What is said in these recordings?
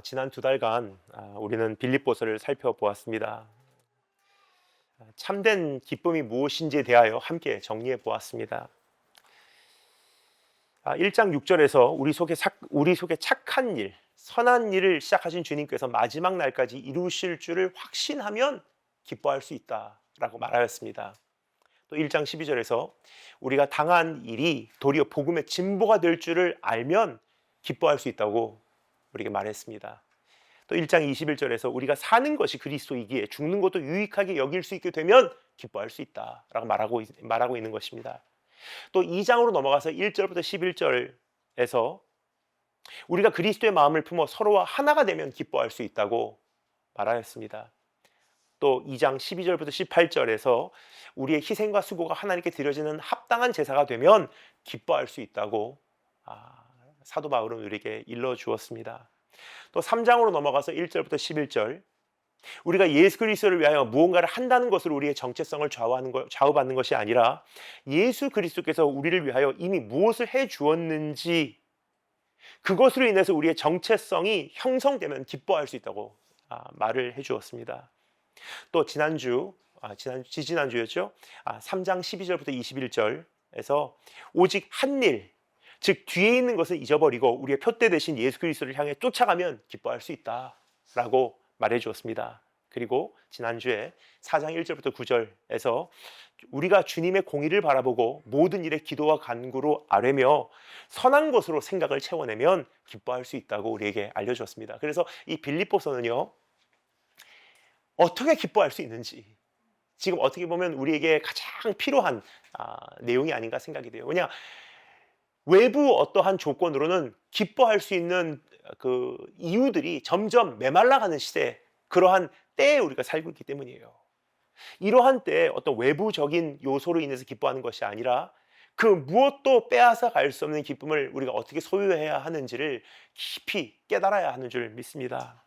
지난 두 달간 우리는 빌립보서를 살펴보았습니다. 참된 기쁨이 무엇인지에 대하여 함께 정리해 보았습니다. 1장 6절에서 우리 속에 착한 일, 선한 일을 시작하신 주님께서 마지막 날까지 이루실 줄을 확신하면 기뻐할 수 있다라고 말하였습니다. 또 1장 12절에서 우리가 당한 일이 도리어 복음의 진보가 될 줄을 알면 기뻐할 수 있다고 우리에게 말했습니다. 또 1장 21절에서 우리가 사는 것이 그리스도이기에 죽는 것도 유익하게 여길 수 있게 되면 기뻐할 수 있다라고 말하고 있는 것입니다. 또 2장으로 넘어가서 1절부터 11절에서 우리가 그리스도의 마음을 품어 서로와 하나가 되면 기뻐할 수 있다고 말하였습니다. 또 2장 12절부터 18절에서 우리의 희생과 수고가 하나님께 드려지는 합당한 제사가 되면 기뻐할 수 있다고 사도 바울은 우리에게 일러주었습니다. 또 3장으로 넘어가서 1절부터 11절 우리가 예수 그리스도를 위하여 무언가를 한다는 것으로 우리의 정체성을 좌우받는 것이 아니라 예수 그리스도께서 우리를 위하여 이미 무엇을 해주었는지 그것으로 인해서 우리의 정체성이 형성되면 기뻐할 수 있다고 말을 해주었습니다. 또 지지난주였죠. 3장 12절부터 21절에서 오직 한 일, 즉 뒤에 있는 것을 잊어버리고 우리의 표대 대신 예수 그리스도를 향해 쫓아가면 기뻐할 수 있다라고 말해 주었습니다. 그리고 지난주에 4장 1절부터 9절에서 우리가 주님의 공의를 바라보고 모든 일에 기도와 간구로 아뢰며 선한 것으로 생각을 채워내면 기뻐할 수 있다고 우리에게 알려주었습니다. 그래서 이 빌립보서는요, 어떻게 기뻐할 수 있는지 지금 어떻게 보면 우리에게 가장 필요한 내용이 아닌가 생각이 돼요. 왜냐, 외부 어떠한 조건으로는 기뻐할 수 있는 그 이유들이 점점 메말라가는 시대, 그러한 때에 우리가 살고 있기 때문이에요. 이러한 때에 어떤 외부적인 요소로 인해서 기뻐하는 것이 아니라 그 무엇도 빼앗아 갈 수 없는 기쁨을 우리가 어떻게 소유해야 하는지를 깊이 깨달아야 하는 줄 믿습니다.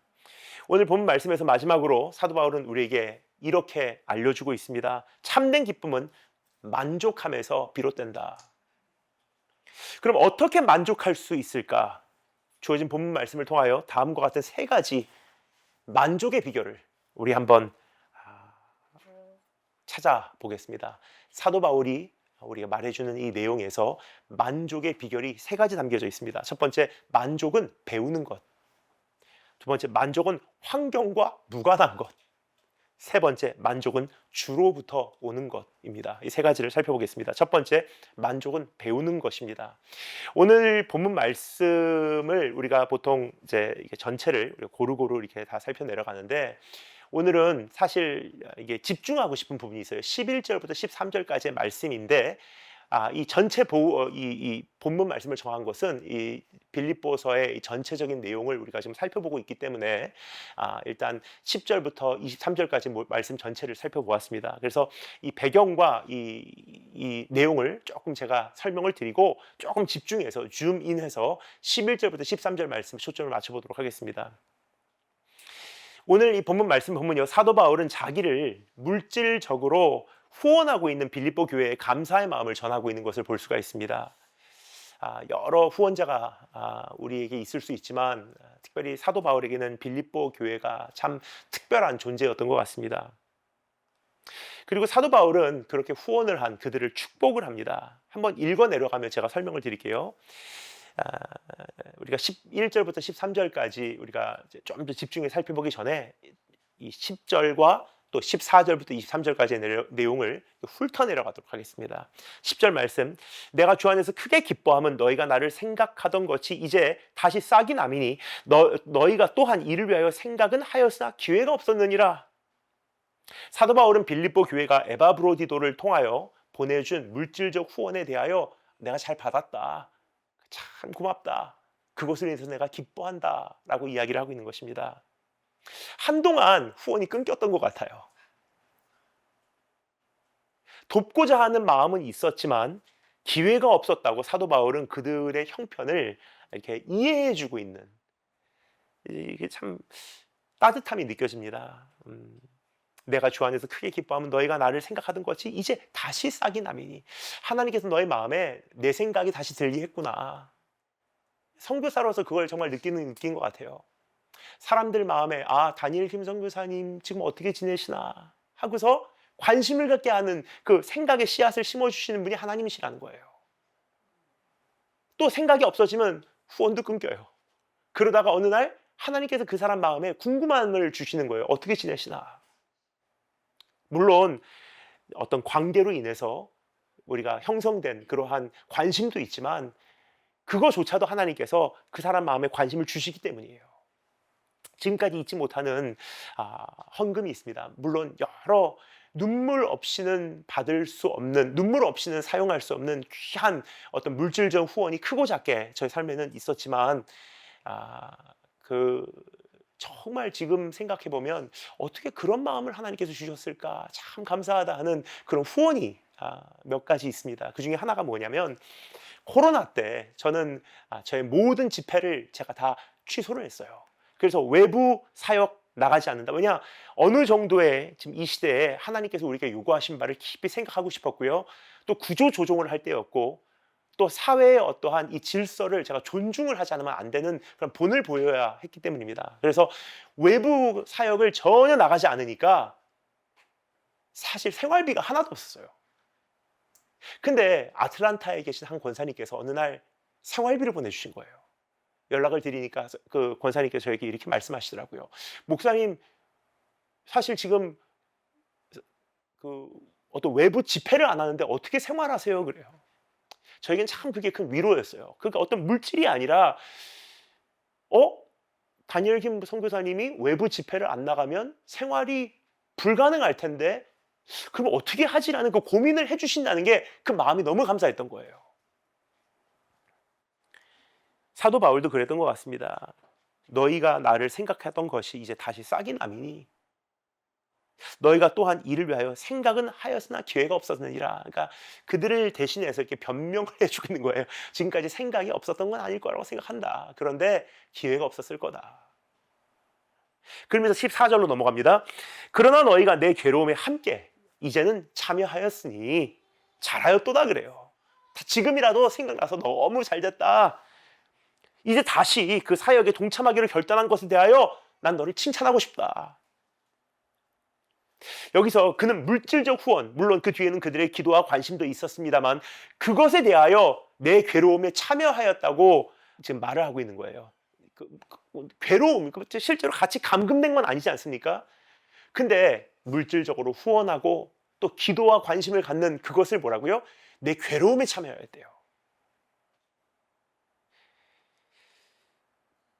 오늘 본 말씀에서 마지막으로 사도 바울은 우리에게 이렇게 알려주고 있습니다. 참된 기쁨은 만족함에서 비롯된다. 그럼 어떻게 만족할 수 있을까? 주어진 본문 말씀을 통하여 다음과 같은 세 가지 만족의 비결을 우리 한번 찾아보겠습니다. 사도 바울이 우리가 말해주는 이 내용에서 만족의 비결이 세 가지 담겨져 있습니다. 첫 번째, 만족은 배우는 것. 두 번째, 만족은 환경과 무관한 것. 세 번째, 만족은 주로부터 오는 것입니다. 이 세 가지를 살펴보겠습니다. 첫 번째, 만족은 배우는 것입니다. 오늘 본문 말씀을 우리가 보통 이제 전체를 고루고루 이렇게 다 살펴내려가는데, 오늘은 사실 이게 집중하고 싶은 부분이 있어요. 11절부터 13절까지의 말씀인데, 이 전체 이 본문 말씀을 정한 것은 이 빌립보서의 이 전체적인 내용을 우리가 지금 살펴보고 있기 때문에 일단 10절부터 23절까지 말씀 전체를 살펴보았습니다. 그래서 이 배경과 이 내용을 조금 제가 설명을 드리고 조금 집중해서 줌인해서 11절부터 13절 말씀 초점을 맞춰보도록 하겠습니다. 오늘 이 본문 말씀 보면요, 사도 바울은 자기를 물질적으로 후원하고 있는 빌립보 교회에 감사의 마음을 전하고 있는 것을 볼 수가 있습니다. 여러 후원자가 우리에게 있을 수 있지만 특별히 사도 바울에게는 빌립보 교회가 참 특별한 존재였던 것 같습니다. 그리고 사도 바울은 그렇게 후원을 한 그들을 축복을 합니다. 한번 읽어 내려가면 제가 설명을 드릴게요. 우리가 11절부터 13절까지 우리가 좀 더 집중해 살펴보기 전에 이 10절과 또 14절부터 23절까지의 내용을 훑어내려가도록 하겠습니다. 10절 말씀, 내가 주 안에서 크게 기뻐함은 너희가 나를 생각하던 것이 이제 다시 싹이 남이니 너희가 또한 이를 위하여 생각은 하였으나 기회가 없었느니라. 사도 바울은 빌립보 교회가 에바브로디도를 통하여 보내준 물질적 후원에 대하여 내가 잘 받았다, 참 고맙다, 그것을 인해서 내가 기뻐한다 라고 이야기를 하고 있는 것입니다. 한동안 후원이 끊겼던 것 같아요. 돕고자 하는 마음은 있었지만 기회가 없었다고 사도 바울은 그들의 형편을 이렇게 이해해주고 있는, 이게 참 따뜻함이 느껴집니다. 내가 주 안에서 크게 기뻐하면 너희가 나를 생각하던 것이 이제 다시 싹이 남이니, 하나님께서 너의 마음에 내 생각이 다시 들게 했구나. 선교사로서 그걸 정말 느낀 것 같아요. 사람들 마음에 아, 다니엘 김 선교사님 지금 어떻게 지내시나 하고서 관심을 갖게 하는 그 생각의 씨앗을 심어주시는 분이 하나님이시라는 거예요. 또 생각이 없어지면 후원도 끊겨요. 그러다가 어느 날 하나님께서 그 사람 마음에 궁금함을 주시는 거예요. 어떻게 지내시나. 물론 어떤 관계로 인해서 우리가 형성된 그러한 관심도 있지만 그거조차도 하나님께서 그 사람 마음에 관심을 주시기 때문이에요. 지금까지 잊지 못하는 헌금이 있습니다. 물론 여러 눈물 없이는 받을 수 없는, 눈물 없이는 사용할 수 없는 귀한 어떤 물질적 후원이 크고 작게 저희 삶에는 있었지만 정말 지금 생각해 보면 어떻게 그런 마음을 하나님께서 주셨을까 참 감사하다 하는 그런 후원이 몇 가지 있습니다. 그 중에 하나가 뭐냐면 코로나 때 저는 저의 모든 집회를 제가 다 취소를 했어요. 그래서 외부 사역 나가지 않는다. 왜냐? 어느 정도의 지금 이 시대에 하나님께서 우리에게 요구하신 바를 깊이 생각하고 싶었고요. 또 구조 조정을 할 때였고 또 사회의 어떠한 이 질서를 제가 존중을 하지 않으면 안 되는 그런 본을 보여야 했기 때문입니다. 그래서 외부 사역을 전혀 나가지 않으니까 사실 생활비가 하나도 없었어요. 근데 아틀란타에 계신 한 권사님께서 어느 날 생활비를 보내주신 거예요. 연락을 드리니까 그 권사님께서 저에게 이렇게 말씀하시더라고요. 목사님, 사실 지금 그 어떤 외부 집회를 안 하는데 어떻게 생활하세요? 그래요. 저에겐 참 그게 큰 위로였어요. 그러니까 어떤 물질이 아니라 다니엘 김 선교사님이 외부 집회를 안 나가면 생활이 불가능할 텐데 그럼 어떻게 하지라는 그 고민을 해주신다는 게 그 마음이 너무 감사했던 거예요. 사도 바울도 그랬던 것 같습니다. 너희가 나를 생각했던 것이 이제 다시 싹이 나미니 너희가 또한 이를 위하여 생각은 하였으나 기회가 없었느니라. 그러니까 그들을 대신해서 이렇게 변명을 해주고 있는 거예요. 지금까지 생각이 없었던 건 아닐 거라고 생각한다. 그런데 기회가 없었을 거다. 그러면서 14절로 넘어갑니다. 그러나 너희가 내 괴로움에 함께 이제는 참여하였으니 잘하였도다 그래요. 지금이라도 생각나서 너무 잘됐다. 이제 다시 그 사역에 동참하기를 결단한 것에 대하여 난 너를 칭찬하고 싶다. 여기서 그는 물질적 후원, 물론 그 뒤에는 그들의 기도와 관심도 있었습니다만 그것에 대하여 내 괴로움에 참여하였다고 지금 말을 하고 있는 거예요. 괴로움, 실제로 같이 감금된 건 아니지 않습니까? 근데 물질적으로 후원하고 또 기도와 관심을 갖는 그것을 뭐라고요? 내 괴로움에 참여하였대요.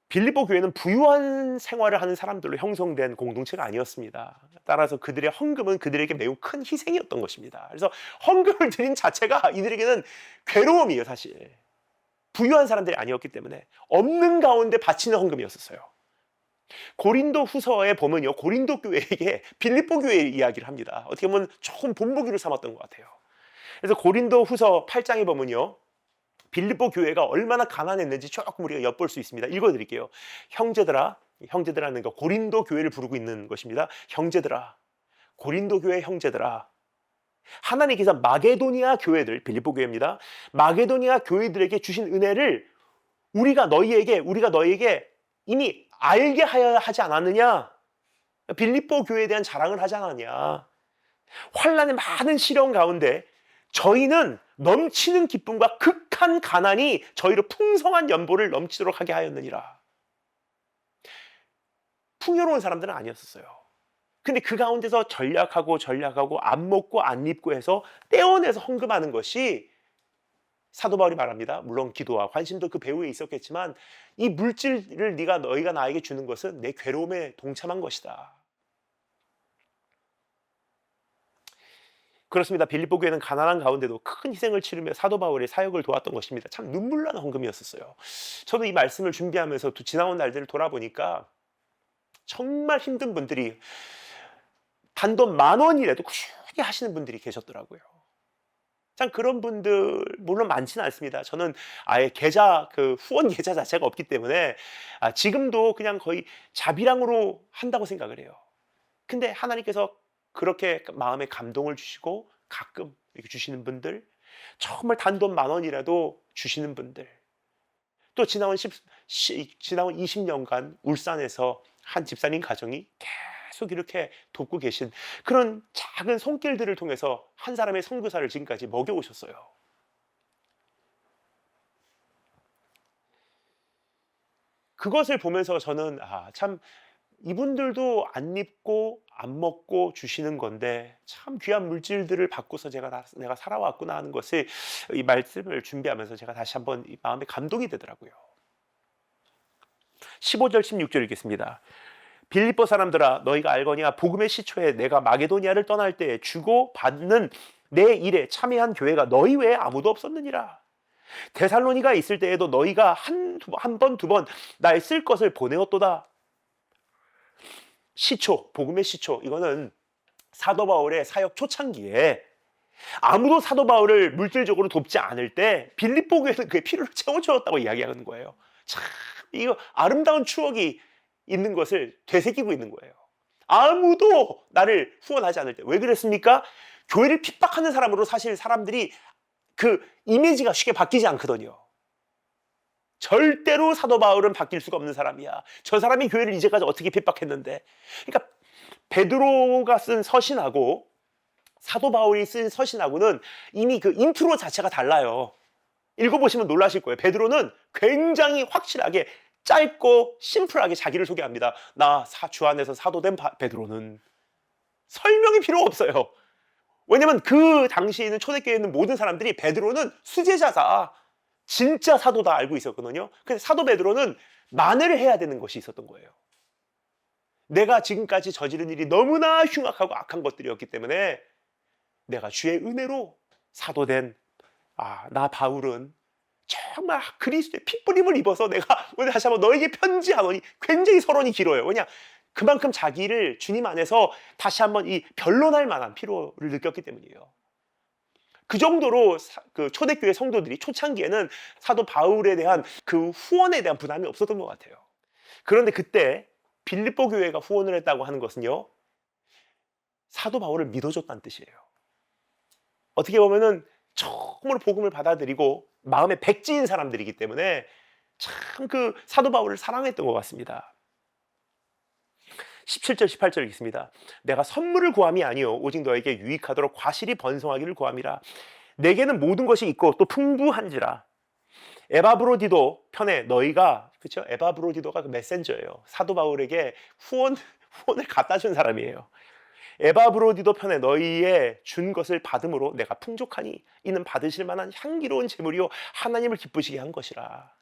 빌립보 교회는 부유한 생활을 하는 사람들로 형성된 공동체가 아니었습니다. 따라서 그들의 헌금은 그들에게 매우 큰 희생이었던 것입니다. 그래서 헌금을 드린 자체가 이들에게는 괴로움이에요, 사실. 부유한 사람들이 아니었기 때문에 없는 가운데 바치는 헌금이었어요. 고린도 후서에 보면요, 고린도 교회에게 빌립보 교회의 이야기를 합니다. 어떻게 보면 조금 본보기로 삼았던 것 같아요. 그래서 고린도 후서 8장에 보면요, 빌립보 교회가 얼마나 가난했는지 조금 우리가 엿볼 수 있습니다. 읽어드릴게요. 형제들아, 형제들아는 거 고린도 교회를 부르고 있는 것입니다. 형제들아, 고린도 교회 형제들아, 하나님께서 마게도니아 교회들, 빌립보 교회입니다. 마게도니아 교회들에게 주신 은혜를 우리가 너희에게 이미 알게 하지 않았느냐? 빌립보 교회에 대한 자랑을 하지 않았냐? 환난의 많은 시련 가운데 저희는 넘치는 기쁨과 극한 가난이 저희로 풍성한 연보를 넘치도록 하게 하였느니라. 풍요로운 사람들은 아니었어요. 근데 그 가운데서 전략하고 안 먹고 안 입고 해서 떼어내서 헌금하는 것이 사도 바울이 말합니다. 물론 기도와 관심도 그 배후에 있었겠지만 이 물질을 너희가 나에게 주는 것은 내 괴로움에 동참한 것이다. 그렇습니다. 빌립보 교회는 가난한 가운데도 큰 희생을 치르며 사도 바울의 사역을 도왔던 것입니다. 참 눈물 나는 헌금이었어요. 저도 이 말씀을 준비하면서 지나온 날들을 돌아보니까 정말 힘든 분들이 단돈 10,000원이라도 꾸준히 하시는 분들이 계셨더라고요. 참 그런 분들 물론 많지는 않습니다. 저는 아예 후원 계좌 자체가 없기 때문에 지금도 그냥 거의 자비랑으로 한다고 생각을 해요. 근데 하나님께서 그렇게 마음에 감동을 주시고 가끔 이렇게 주시는 분들, 정말 단돈 10,000원이라도 주시는 분들, 또 지나온 지나온 20년간 울산에서 한 집사님 가정이 계속 이렇게 돕고 계신 그런 작은 손길들을 통해서 한 사람의 선교사를 지금까지 먹여오셨어요. 그것을 보면서 저는 참 이분들도 안 입고 안 먹고 주시는 건데 참 귀한 물질들을 받고서 내가 살아왔구나 하는 것을 이 말씀을 준비하면서 제가 다시 한번 이 마음에 감동이 되더라고요. 15절 16절 읽겠습니다. 빌립보 사람들아 너희가 알거니와 복음의 시초에 내가 마게도니아를 떠날 때 주고 받는 내 일에 참여한 교회가 너희 외에 아무도 없었느니라. 데살로니가 있을 때에도 너희가 한 번, 두 번 날 쓸 것을 보내었도다. 시초, 복음의 시초, 이거는 사도 바울의 사역 초창기에 아무도 사도 바울을 물질적으로 돕지 않을 때 빌립보 교회는 그의 필요를 채워주었다고 이야기하는 거예요. 참 이거 아름다운 추억이 있는 것을 되새기고 있는 거예요. 아무도 나를 후원하지 않을 때 왜 그랬습니까? 교회를 핍박하는 사람으로 사실 사람들이 그 이미지가 쉽게 바뀌지 않거든요. 절대로 사도 바울은 바뀔 수가 없는 사람이야. 저 사람이 교회를 이제까지 어떻게 핍박했는데. 그러니까 베드로가 쓴 서신하고 사도 바울이 쓴 서신하고는 이미 그 인트로 자체가 달라요. 읽어보시면 놀라실 거예요. 베드로는 굉장히 확실하게 짧고 심플하게 자기를 소개합니다. 나 주 안에서 사도된 베드로는. 설명이 필요 없어요. 왜냐면 그 당시에 있는 초대교회에 있는 모든 사람들이 베드로는 수제자다, 진짜 사도다 알고 있었거든요. 근데 사도 베드로는 만회를 해야 되는 것이 있었던 거예요. 내가 지금까지 저지른 일이 너무나 흉악하고 악한 것들이었기 때문에 내가 주의 은혜로 사도된 나 바울은 정말 그리스도의 핏부림을 입어서 내가 오늘 다시 한번 너에게 편지하노니. 굉장히 서론이 길어요. 왜냐? 그만큼 자기를 주님 안에서 다시 한번 이 변론할 만한 필요를 느꼈기 때문이에요. 그 정도로 그 초대교회 성도들이 초창기에는 사도 바울에 대한 그 후원에 대한 부담이 없었던 것 같아요. 그런데 그때 빌립보 교회가 후원을 했다고 하는 것은요, 사도 바울을 믿어줬다는 뜻이에요. 어떻게 보면은 처음으로 복음을 받아들이고 마음에 백지인 사람들이기 때문에 참 그 사도 바울을 사랑했던 것 같습니다. 17절 18절 읽습니다. 내가 선물을 구함이 아니요 오직 너에게 유익하도록 과실이 번성하기를 구함이라. 내게는 모든 것이 있고 또 풍부한지라. 에바브로디도 편에 너희가, 그렇죠? 에바브로디도가 그 메신저예요. 사도 바울에게 후원을 갖다 준 사람이에요. 에바브로디도 편에 너희의 준 것을 받음으로 내가 풍족하니 이는 받으실 만한 향기로운 제물이요 하나님을 기쁘시게 한 것이라.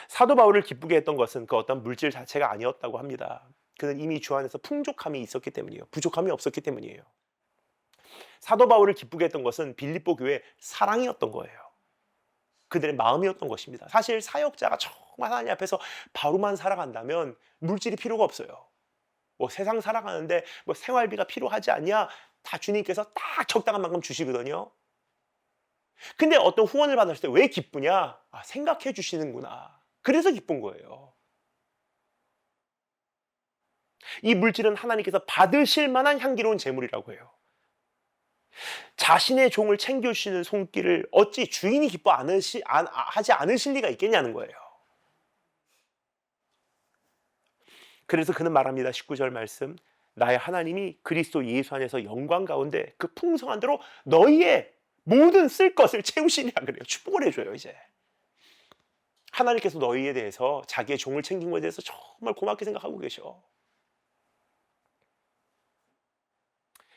사도 바울을 기쁘게 했던 것은 그 어떤 물질 자체가 아니었다고 합니다. 그는 이미 주 안에서 풍족함이 있었기 때문이에요. 부족함이 없었기 때문이에요. 사도 바울을 기쁘게 했던 것은 빌립보 교회의 사랑이었던 거예요. 그들의 마음이었던 것입니다. 사실 사역자가 정말 하나님 앞에서 바로만 살아간다면 물질이 필요가 없어요. 뭐 세상 살아가는데 뭐 생활비가 필요하지 않냐? 다 주님께서 딱 적당한 만큼 주시거든요. 근데 어떤 후원을 받았을 때 왜 기쁘냐? 생각해 주시는구나. 그래서 기쁜 거예요. 이 물질은 하나님께서 받으실 만한 향기로운 제물이라고 해요. 자신의 종을 챙겨주시는 손길을 어찌 주인이 하지 않으실 리가 있겠냐는 거예요. 그래서 그는 말합니다. 19절 말씀. 나의 하나님이 그리스도 예수 안에서 영광 가운데 그 풍성한 대로 너희의 모든 쓸 것을 채우시리라 그래요. 축복을 해줘요. 이제 하나님께서 너희에 대해서 자기의 종을 챙긴 것에 대해서 정말 고맙게 생각하고 계셔.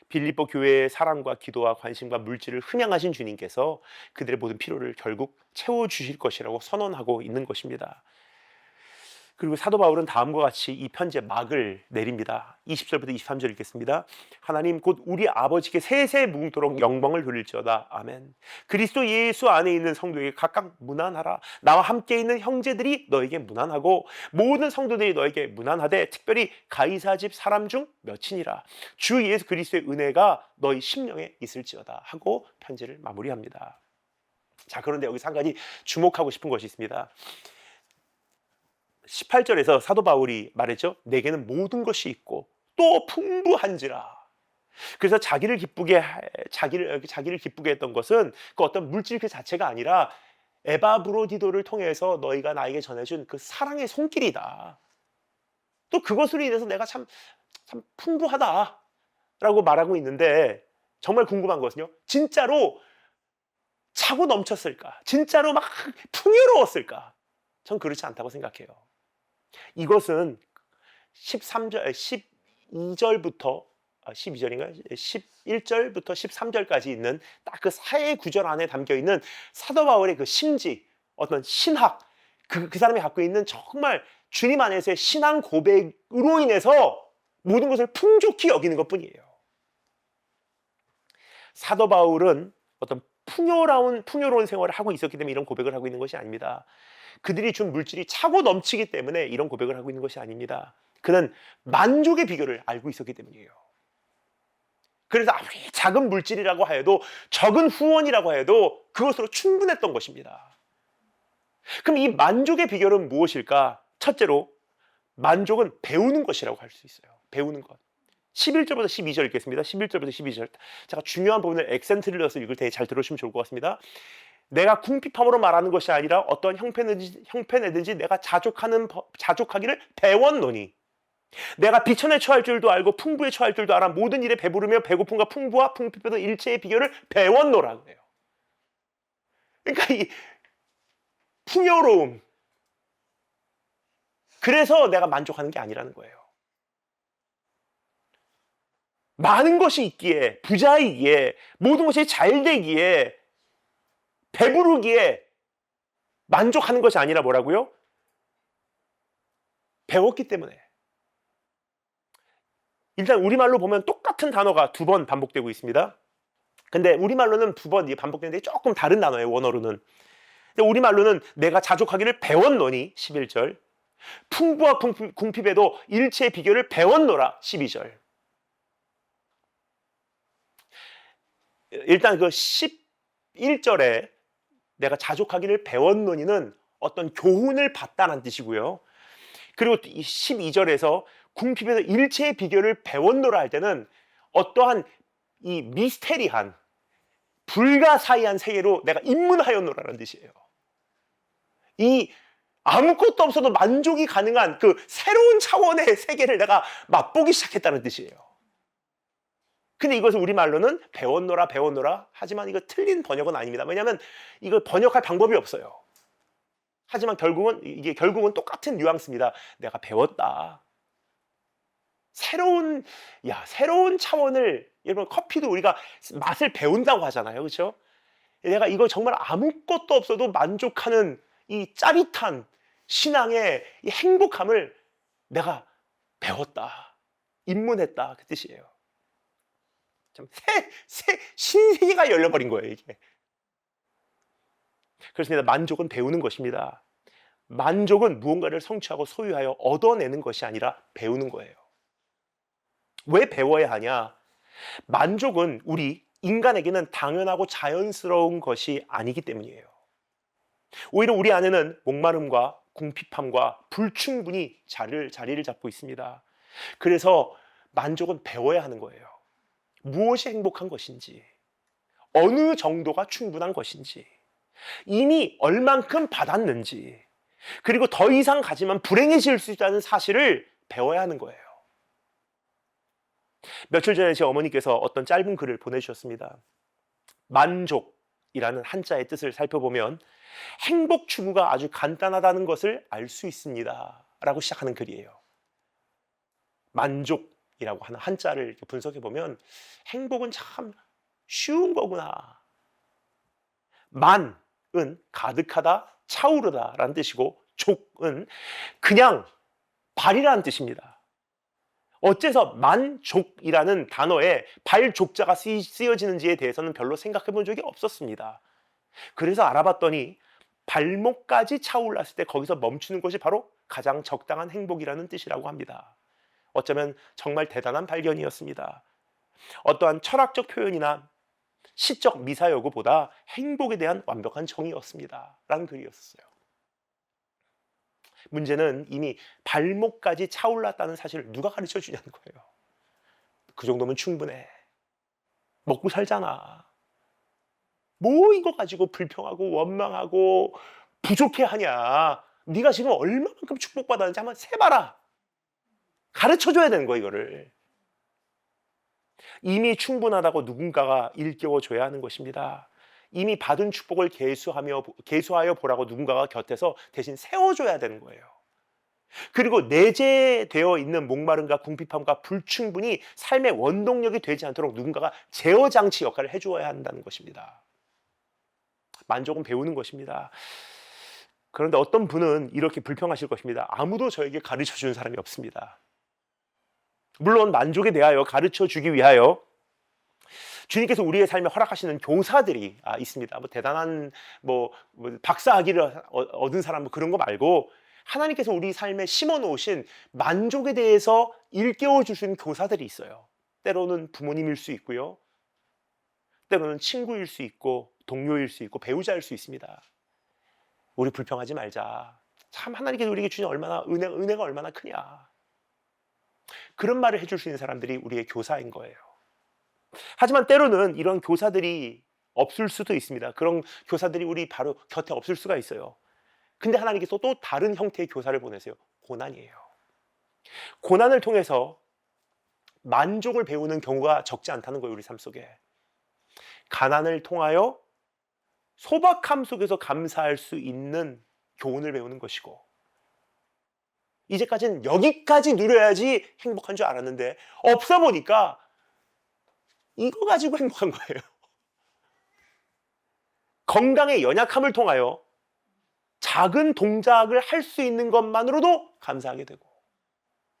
빌립보 교회의 사랑과 기도와 관심과 물질을 흠양하신 주님께서 그들의 모든 필요를 결국 채워주실 것이라고 선언하고 있는 것입니다. 그리고 사도 바울은 다음과 같이 이 편지의 막을 내립니다. 20절부터 23절 읽겠습니다. 하나님 곧 우리 아버지께 세세 뭉도록 영광을 돌릴지어다. 아멘. 그리스도 예수 안에 있는 성도에게 각각 문안하라. 나와 함께 있는 형제들이 너에게 문안하고 모든 성도들이 너에게 문안하되 특별히 가이사 집 사람 중 몇이니라. 주 예수 그리스도의 은혜가 너희 심령에 있을지어다 하고 편지를 마무리합니다. 자, 그런데 여기서 한 가지 주목하고 싶은 것이 있습니다. 18절에서 사도 바울이 말했죠. 내게는 모든 것이 있고 또 풍부한지라. 그래서 자기를 기쁘게 했던 것은 그 어떤 물질 그 자체가 아니라 에바브로디도를 통해서 너희가 나에게 전해준 그 사랑의 손길이다. 또 그것으로 인해서 내가 참 풍부하다라고 말하고 있는데 정말 궁금한 것은요. 진짜로 차고 넘쳤을까? 진짜로 막 풍요로웠을까? 전 그렇지 않다고 생각해요. 이것은 13절, 12절부터 12절인가요? 11절부터 13절까지 있는 딱 그 사회 구절 안에 담겨 있는 사도 바울의 그 심지, 어떤 신학, 그 사람이 갖고 있는 정말 주님 안에서의 신앙 고백으로 인해서 모든 것을 풍족히 여기는 것뿐이에요. 사도 바울은 어떤 풍요로운 생활을 하고 있었기 때문에 이런 고백을 하고 있는 것이 아닙니다. 그들이 준 물질이 차고 넘치기 때문에 이런 고백을 하고 있는 것이 아닙니다. 그는 만족의 비결을 알고 있었기 때문이에요. 그래서 아무리 작은 물질이라고 해도 적은 후원이라고 해도 그것으로 충분했던 것입니다. 그럼 이 만족의 비결은 무엇일까? 첫째로 만족은 배우는 것이라고 할 수 있어요. 배우는 것. 11절부터 12절 읽겠습니다. 11절부터 12절. 제가 중요한 부분을 액센트를 넣어서 읽을 때 잘 들으시면 좋을 것 같습니다. 내가 궁핍함으로 말하는 것이 아니라 어떠한 형편에든지 내가 자족하기를 배웠노니 내가 비천에 처할 줄도 알고 풍부에 처할 줄도 알아 모든 일에 배부르며 배고픔과 풍부와 풍핍에도 일체의 비결을 배웠노라 그래요. 그러니까 이 풍요로움, 그래서 내가 만족하는 게 아니라는 거예요. 많은 것이 있기에, 부자이기에, 모든 것이 잘 되기에, 배부르기에 만족하는 것이 아니라 뭐라고요? 배웠기 때문에. 일단 우리말로 보면 똑같은 단어가 2번 반복되고 있습니다. 근데 우리말로는 2번 반복되는데 조금 다른 단어예요, 원어로는. 근데 우리말로는 내가 자족하기를 배웠노니 11절, 풍부와 궁핍에도 일체의 비결을 배웠노라 12절. 일단 그 11절에 내가 자족하기를 배웠노니는 어떤 교훈을 받다는 뜻이고요. 그리고 12절에서 궁핍에서 일체의 비결을 배웠노라 할 때는 어떠한 이 미스테리한 불가사의한 세계로 내가 입문하였노라는 뜻이에요. 이 아무것도 없어도 만족이 가능한 그 새로운 차원의 세계를 내가 맛보기 시작했다는 뜻이에요. 근데 이것을 우리말로는 배웠노라 하지만 이거 틀린 번역은 아닙니다. 왜냐하면 이거 번역할 방법이 없어요. 하지만 결국은 똑같은 뉘앙스입니다. 내가 배웠다. 새로운 차원을, 여러분 커피도 우리가 맛을 배운다고 하잖아요. 그렇죠? 내가 이거 정말 아무것도 없어도 만족하는 이 짜릿한 신앙의 이 행복함을 내가 배웠다. 입문했다. 그 뜻이에요. 참 신세계가 열려버린 거예요, 이게. 그렇습니다. 만족은 배우는 것입니다. 만족은 무언가를 성취하고 소유하여 얻어내는 것이 아니라 배우는 거예요. 왜 배워야 하냐? 만족은 우리 인간에게는 당연하고 자연스러운 것이 아니기 때문이에요. 오히려 우리 안에는 목마름과 궁핍함과 불충분이 자리를 잡고 있습니다. 그래서 만족은 배워야 하는 거예요. 무엇이 행복한 것인지, 어느 정도가 충분한 것인지, 이미 얼만큼 받았는지, 그리고 더 이상 가지면 불행해질 수 있다는 사실을 배워야 하는 거예요. 며칠 전에 제 어머니께서 어떤 짧은 글을 보내주셨습니다. 만족이라는 한자의 뜻을 살펴보면 행복 추구가 아주 간단하다는 것을 알 수 있습니다 라고 시작하는 글이에요. 만족이라고 하는 한자를 이렇게 분석해보면 행복은 참 쉬운 거구나. 만은 가득하다, 차오르다 라는 뜻이고, 족은 그냥 발이라는 뜻입니다. 어째서 만족이라는 단어에 발족자가 쓰여지는지에 대해서는 별로 생각해 본 적이 없었습니다. 그래서 알아봤더니 발목까지 차올랐을 때 거기서 멈추는 것이 바로 가장 적당한 행복이라는 뜻이라고 합니다. 어쩌면 정말 대단한 발견이었습니다. 어떠한 철학적 표현이나 시적 미사여구보다 행복에 대한 완벽한 정의였습니다 라는 글이었어요. 문제는 이미 발목까지 차올랐다는 사실을 누가 가르쳐 주냐는 거예요. 그 정도면 충분해. 먹고 살잖아. 뭐 이거 가지고 불평하고 원망하고 부족해하냐. 네가 지금 얼마만큼 축복받았는지 한번 세봐라. 가르쳐줘야 되는 거야, 이거를. 이미 충분하다고 누군가가 일깨워줘야 하는 것입니다. 이미 받은 축복을 계수하여 보라고 누군가가 곁에서 대신 세워줘야 되는 거예요. 그리고 내재되어 있는 목마름과 궁핍함과 불충분이 삶의 원동력이 되지 않도록 누군가가 제어장치 역할을 해주어야 한다는 것입니다. 만족은 배우는 것입니다. 그런데 어떤 분은 이렇게 불평하실 것입니다. 아무도 저에게 가르쳐주는 사람이 없습니다. 물론 만족에 대하여 가르쳐주기 위하여 주님께서 우리의 삶에 허락하시는 교사들이 있습니다. 뭐 대단한 박사학위를 얻은 사람 그런 거 말고 하나님께서 우리 삶에 심어놓으신 만족에 대해서 일깨워 주시는 교사들이 있어요. 때로는 부모님일 수 있고요. 때로는 친구일 수 있고 동료일 수 있고 배우자일 수 있습니다. 우리 불평하지 말자. 참 하나님께서 우리에게 주신 은혜가 얼마나 크냐. 그런 말을 해줄 수 있는 사람들이 우리의 교사인 거예요. 하지만 때로는 이런 교사들이 없을 수도 있습니다. 그런 교사들이 우리 바로 곁에 없을 수가 있어요. 근데 하나님께서 또 다른 형태의 교사를 보내세요. 고난이에요. 고난을 통해서 만족을 배우는 경우가 적지 않다는 거예요. 우리 삶 속에. 가난을 통하여 소박함 속에서 감사할 수 있는 교훈을 배우는 것이고, 이제까지는 여기까지 누려야지 행복한 줄 알았는데 없어 보니까 이거 가지고 행복한 거예요. 건강의 연약함을 통하여 작은 동작을 할 수 있는 것만으로도 감사하게 되고,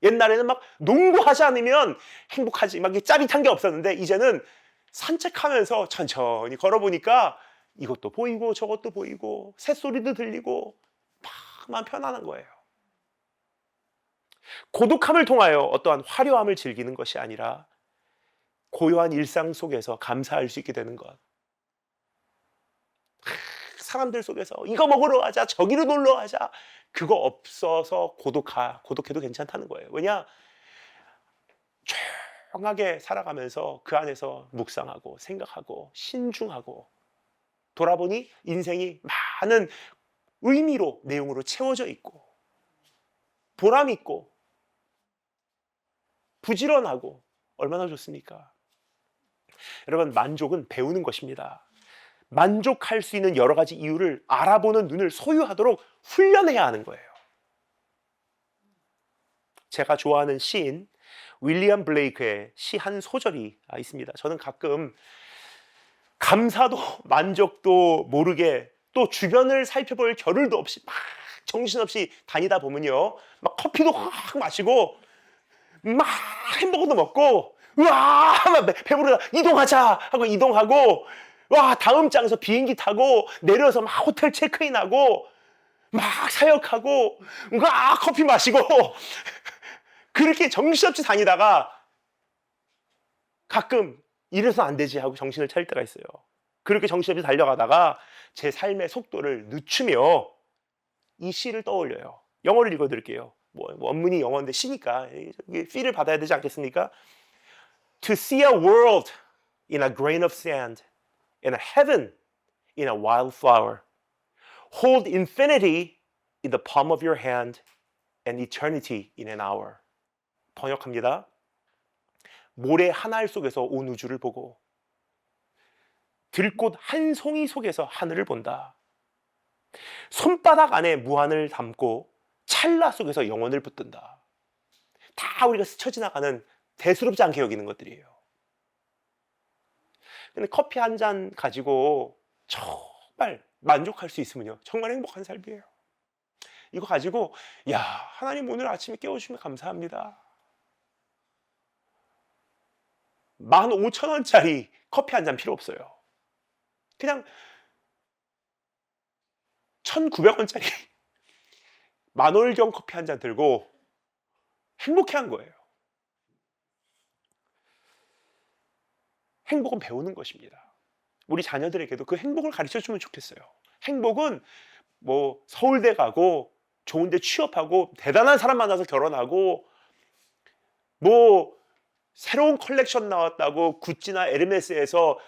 옛날에는 막 농구하지 않으면 행복하지, 막 짜릿한 게 없었는데 이제는 산책하면서 천천히 걸어보니까 이것도 보이고 저것도 보이고 새소리도 들리고 막 편안한 거예요. 고독함을 통하여 어떠한 화려함을 즐기는 것이 아니라 고요한 일상 속에서 감사할 수 있게 되는 것. 사람들 속에서 이거 먹으러 가자, 저기로 놀러 가자, 그거 없어서 고독해도 괜찮다는 거예요. 왜냐? 조용하게 살아가면서 그 안에서 묵상하고 생각하고 신중하고 돌아보니 인생이 많은 의미로, 내용으로 채워져 있고 보람 있고 부지런하고 얼마나 좋습니까? 여러분, 만족은 배우는 것입니다. 만족할 수 있는 여러 가지 이유를 알아보는 눈을 소유하도록 훈련해야 하는 거예요. 제가 좋아하는 시인 윌리엄 블레이크의 시 한 소절이 있습니다. 저는 가끔 감사도 만족도 모르게 또 주변을 살펴볼 겨를도 없이 막 정신없이 다니다 보면요, 막 커피도 확 마시고 막 햄버거도 먹고 우와 배부르다 이동하자 하고 이동하고, 와 다음 장소 비행기 타고 내려서 막 호텔 체크인하고 막 사역하고 와 커피 마시고 그렇게 정신없이 다니다가 가끔 이래서 안 되지 하고 정신을 차릴 때가 있어요. 그렇게 정신없이 달려가다가 제 삶의 속도를 늦추며 이 시를 떠올려요. 영어를 읽어드릴게요. 원문이 영어인데 시니까 필을 받아야 되지 않겠습니까? To see a world in a grain of sand, and a heaven in a wildflower. Hold infinity in the palm of your hand, and eternity in an hour. 번역합니다. 모래 한 알 속에서 온 우주를 보고 들꽃 한 송이 속에서 하늘을 본다. 손바닥 안에 무한을 담고 찰나 속에서 영혼을 붙든다. 다 우리가 스쳐 지나가는 대수롭지 않게 여기는 것들이에요. 근데 커피 한 잔 가지고 정말 만족할 수 있으면요, 정말 행복한 삶이에요. 이거 가지고 야 하나님 오늘 아침에 깨워주시면 감사합니다. 15,000원짜리 커피 한 잔 필요 없어요. 그냥 1,900원짜리 만월경 커피 한 잔 들고 행복해한 거예요. 행복은 배우는 것입니다. 우리 자녀들에게도 그 행복을 가르쳐주면 좋겠어요. 행복은 서울대 가고 좋은 데 취업하고 대단한 사람 만나서 결혼하고 새로운 컬렉션 나왔다고 구찌나 에르메스에서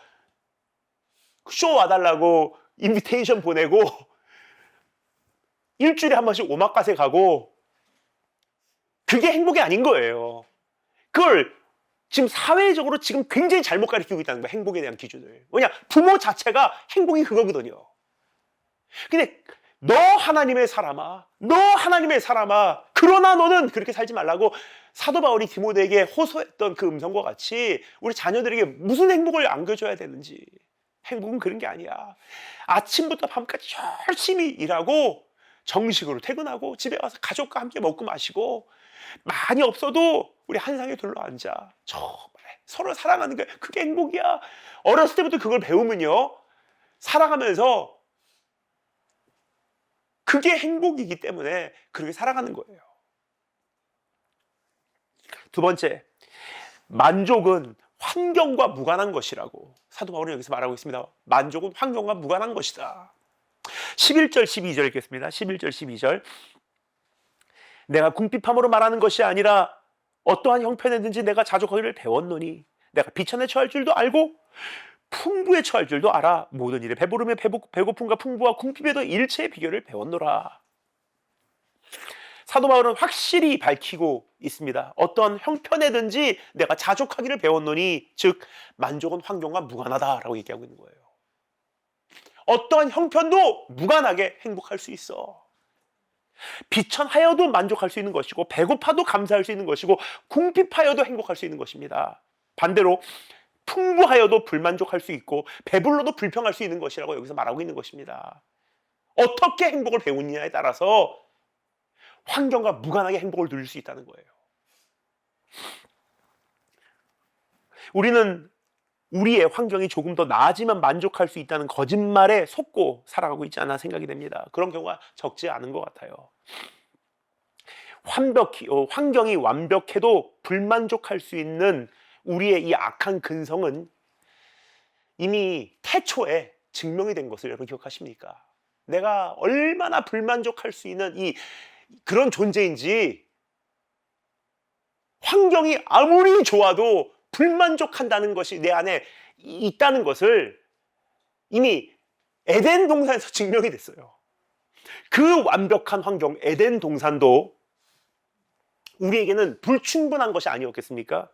쇼 와달라고 인비테이션 보내고 일주일에 한 번씩 오마카세 가고 그게 행복이 아닌 거예요. 그걸 지금 사회적으로 지금 굉장히 잘못 가르치고 있다는 거예요. 행복에 대한 기준을. 왜냐? 부모 자체가 행복이 그거거든요. 근데 너 하나님의 사람아, 너 하나님의 사람아, 그러나 너는 그렇게 살지 말라고 사도 바울이 디모데에게 호소했던 그 음성과 같이 우리 자녀들에게 무슨 행복을 안겨줘야 되는지. 행복은 그런 게 아니야. 아침부터 밤까지 열심히 일하고 정식으로 퇴근하고 집에 와서 가족과 함께 먹고 마시고 많이 없어도 우리 한 상에 둘러앉아 정말 서로 사랑하는 게 그게 행복이야. 어렸을 때부터 그걸 배우면요, 살아가면서 그게 행복이기 때문에 그렇게 살아가는 거예요. 두 번째, 만족은 환경과 무관한 것이라고 사도 바울은 여기서 말하고 있습니다. 만족은 환경과 무관한 것이다. 11절 12절 읽겠습니다. 11절 12절. 내가 궁핍함으로 말하는 것이 아니라 어떠한 형편이든지 내가 자족하기를 배웠노니 내가 비천에 처할 줄도 알고 풍부에 처할 줄도 알아. 모든 일에 배부름에 배고픔과 풍부와 궁핍에도 일체의 비결을 배웠노라. 사도 바울은 확실히 밝히고 있습니다. 어떤 형편에든지 내가 자족하기를 배웠노니, 즉 만족은 환경과 무관하다라고 얘기하고 있는 거예요. 어떠한 형편도 무관하게 행복할 수 있어. 비천하여도 만족할 수 있는 것이고 배고파도 감사할 수 있는 것이고 궁핍하여도 행복할 수 있는 것입니다. 반대로 풍부하여도 불만족할 수 있고 배불러도 불평할 수 있는 것이라고 여기서 말하고 있는 것입니다. 어떻게 행복을 배우느냐에 따라서 환경과 무관하게 행복을 누릴 수 있다는 거예요. 우리는 우리의 환경이 조금 더 나아지면 만족할 수 있다는 거짓말에 속고 살아가고 있지 않나 생각이 됩니다. 그런 경우가 적지 않은 것 같아요. 환경이 완벽해도 불만족할 수 있는 우리의 이 악한 근성은 이미 태초에 증명이 된 것을 여러분 기억하십니까? 내가 얼마나 불만족할 수 있는 그런 존재인지, 환경이 아무리 좋아도 불만족한다는 것이 내 안에 있다는 것을 이미 에덴 동산에서 증명이 됐어요. 그 완벽한 환경, 에덴 동산도 우리에게는 불충분한 것이 아니었겠습니까?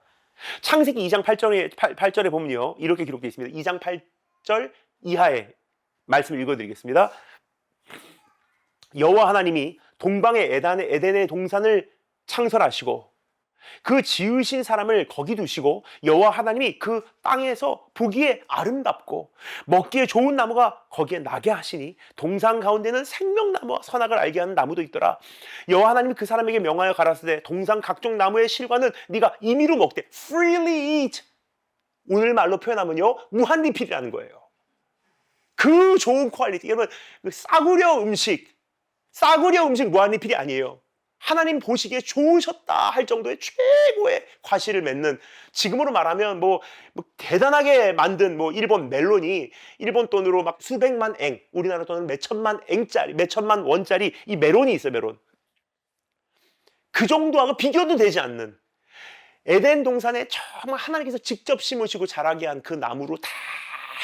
창세기 2장 8절에 보면요, 이렇게 기록되어 있습니다. 2장 8절 이하의 말씀을 읽어드리겠습니다. 여호와 하나님이 동방의 에덴의 동산을 창설하시고 그 지으신 사람을 거기 두시고 여호와 하나님이 그 땅에서 보기에 아름답고 먹기에 좋은 나무가 거기에 나게 하시니 동산 가운데는 생명나무와 선악을 알게 하는 나무도 있더라. 여호와 하나님이 그 사람에게 명하여 가라사대 동산 각종 나무의 실과는 네가 임의로 먹되 freely eat. 오늘 말로 표현하면요, 무한리필이라는 거예요. 그 좋은 퀄리티. 여러분, 싸구려 음식 무한리필이 아니에요. 하나님 보시기에 좋으셨다 할 정도의 최고의 과실을 맺는, 지금으로 말하면 뭐 대단하게 만든 일본 멜론이 일본 돈으로 막 수백만 엥, 우리나라 돈은 몇천만 원짜리 이 멜론이 있어요. 멜론. 그 정도하고 비교도 되지 않는 에덴 동산에 정말 하나님께서 직접 심으시고 자라게 한 그 나무로 다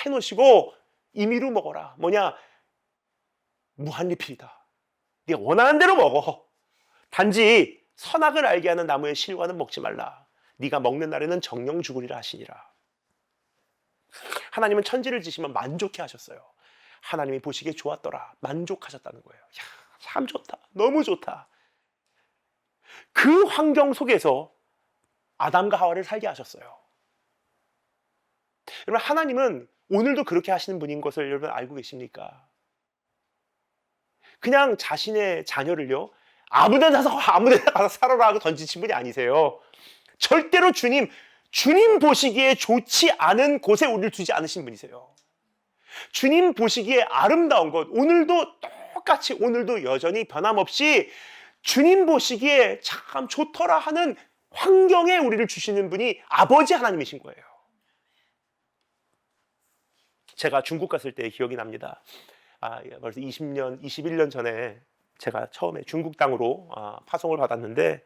해놓으시고 임의로 먹어라. 뭐냐? 무한리필이다. 네가 원하는 대로 먹어. 단지 선악을 알게 하는 나무의 실과는 먹지 말라. 네가 먹는 날에는 정령 죽으리라 하시니라. 하나님은 천지를 지시면 만족해 하셨어요. 하나님이 보시기에 좋았더라. 만족하셨다는 거예요. 야, 참 좋다. 너무 좋다. 그 환경 속에서 아담과 하와를 살게 하셨어요. 여러분, 하나님은 오늘도 그렇게 하시는 분인 것을 여러분 알고 계십니까? 그냥 자신의 자녀를요, 아무데나 가서 살아라 하고 던지신 분이 아니세요. 절대로 주님 보시기에 좋지 않은 곳에 우리를 두지 않으신 분이세요. 주님 보시기에 아름다운 것, 오늘도 똑같이, 오늘도 여전히 변함없이 주님 보시기에 참 좋더라 하는 환경에 우리를 주시는 분이 아버지 하나님이신 거예요. 제가 중국 갔을 때 기억이 납니다. 벌써 20년, 21년 전에 제가 처음에 중국 땅으로 파송을 받았는데,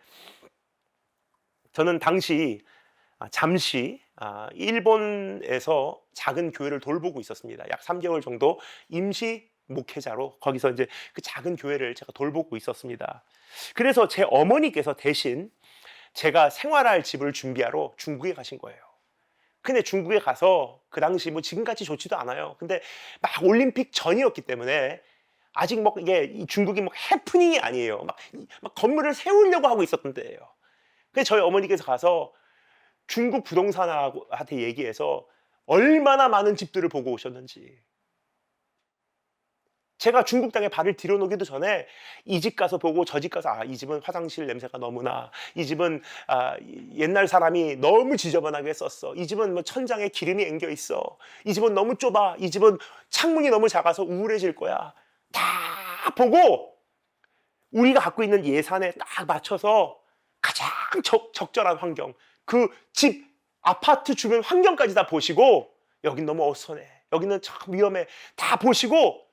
저는 당시 잠시 일본에서 작은 교회를 돌보고 있었습니다. 약 3개월 정도 임시 목회자로 거기서 이제 그 작은 교회를 제가 돌보고 있었습니다. 그래서 제 어머니께서 대신 제가 생활할 집을 준비하러 중국에 가신 거예요. 근데 중국에 가서 그 당시 뭐 지금같이 좋지도 않아요. 근데 막 올림픽 전이었기 때문에 아직 뭐 이게 중국이 뭐 해프닝이 아니에요. 막 건물을 세우려고 하고 있었던 때예요. 그래서 저희 어머니께서 가서 중국 부동산한테 얘기해서 얼마나 많은 집들을 보고 오셨는지. 제가 중국 땅에 발을 들여놓기도 전에 이 집 가서 보고 저 집 가서 이 집은 화장실 냄새가 너무나, 이 집은 옛날 사람이 너무 지저분하게 썼어, 이 집은 뭐 천장에 기름이 앵겨 있어, 이 집은 너무 좁아, 이 집은 창문이 너무 작아서 우울해질 거야. 다 보고 우리가 갖고 있는 예산에 딱 맞춰서 가장 적절한 환경, 그 집 아파트 주변 환경까지 다 보시고 여긴 너무 어수선해, 여기는 참 위험해, 다 보시고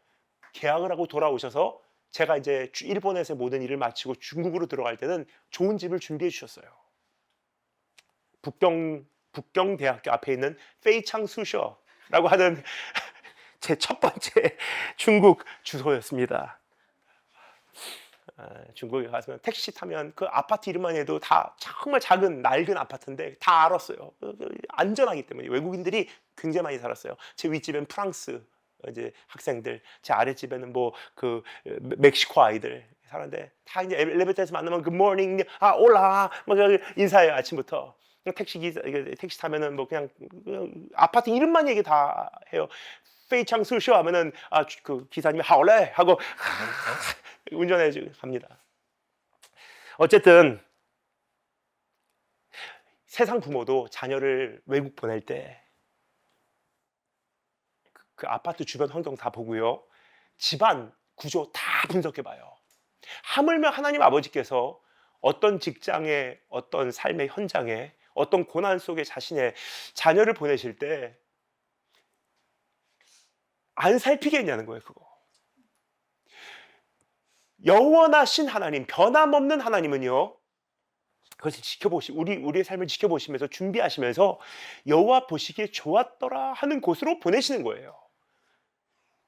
계약을 하고 돌아오셔서 제가 이제 일본에서 모든 일을 마치고 중국으로 들어갈 때는 좋은 집을 준비해 주셨어요. 북경대학교 앞에 있는 페이창수셔라고 하는 제 첫 번째 중국 주소였습니다. 중국에 가서 택시 타면 그 아파트 이름만 해도 다 정말 작은 낡은 아파트인데 다 알았어요. 안전하기 때문에. 외국인들이 굉장히 많이 살았어요. 제 윗집엔 프랑스 이제 학생들, 제 아랫집에는 뭐 그 멕시코 아이들 사는데, 다 이제 엘리베이터에서 만나면 굿모닝, 올라 막 인사해요. 아침부터. 택시 타면은 뭐 그냥 아파트 이름만 얘기 다 해요. 페이창 수쇼 하면은 그 기사님이 하올레 하고 운전해 갑니다. 어쨌든 세상 부모도 자녀를 외국 보낼 때 그 아파트 주변 환경 다 보고요, 집안 구조 다 분석해 봐요. 하물며 하나님 아버지께서 어떤 직장에, 어떤 삶의 현장에, 어떤 고난 속에 자신의 자녀를 보내실 때 안 살피겠냐는 거예요. 그거. 영원하신 하나님, 변함없는 하나님은요, 그것을 우리의 삶을 지켜보시면서 준비하시면서 여호와 보시기에 좋았더라 하는 곳으로 보내시는 거예요.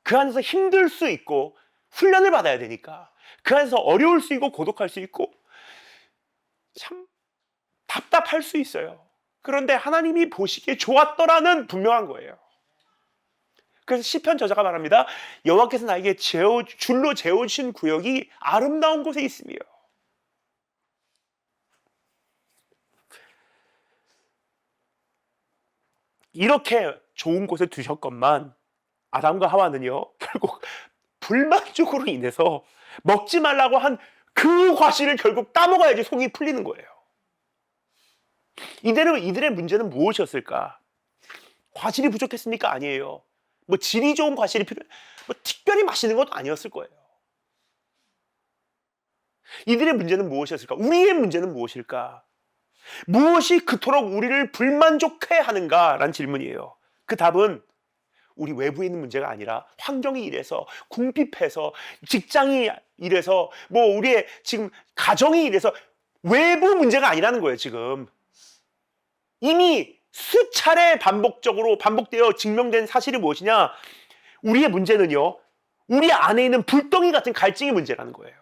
그 안에서 힘들 수 있고 훈련을 받아야 되니까, 그 안에서 어려울 수 있고 고독할 수 있고 참 답답할 수 있어요. 그런데 하나님이 보시기에 좋았더라는 분명한 거예요. 그래서 시편 저자가 말합니다. 여호와께서 나에게 줄로 재워주신 구역이 아름다운 곳에 있으며. 이렇게 좋은 곳에 두셨건만 아담과 하와는요, 결국 불만족으로 인해서 먹지 말라고 한 그 과실을 결국 따먹어야지 속이 풀리는 거예요. 이들의 문제는 무엇이었을까? 과실이 부족했습니까? 아니에요. 뭐 질이 좋은 과실이 뭐 특별히 맛있는 것도 아니었을 거예요. 이들의 문제는 무엇이었을까? 우리의 문제는 무엇일까? 무엇이 그토록 우리를 불만족해 하는가라는 질문이에요. 그 답은 우리 외부에 있는 문제가 아니라 환경이 이래서, 궁핍해서, 직장이 이래서, 뭐 우리의 지금 가정이 이래서 외부 문제가 아니라는 거예요. 지금 이미 수차례 반복되어 증명된 사실이 무엇이냐? 우리의 문제는요, 우리 안에 있는 불덩이 같은 갈증의 문제라는 거예요.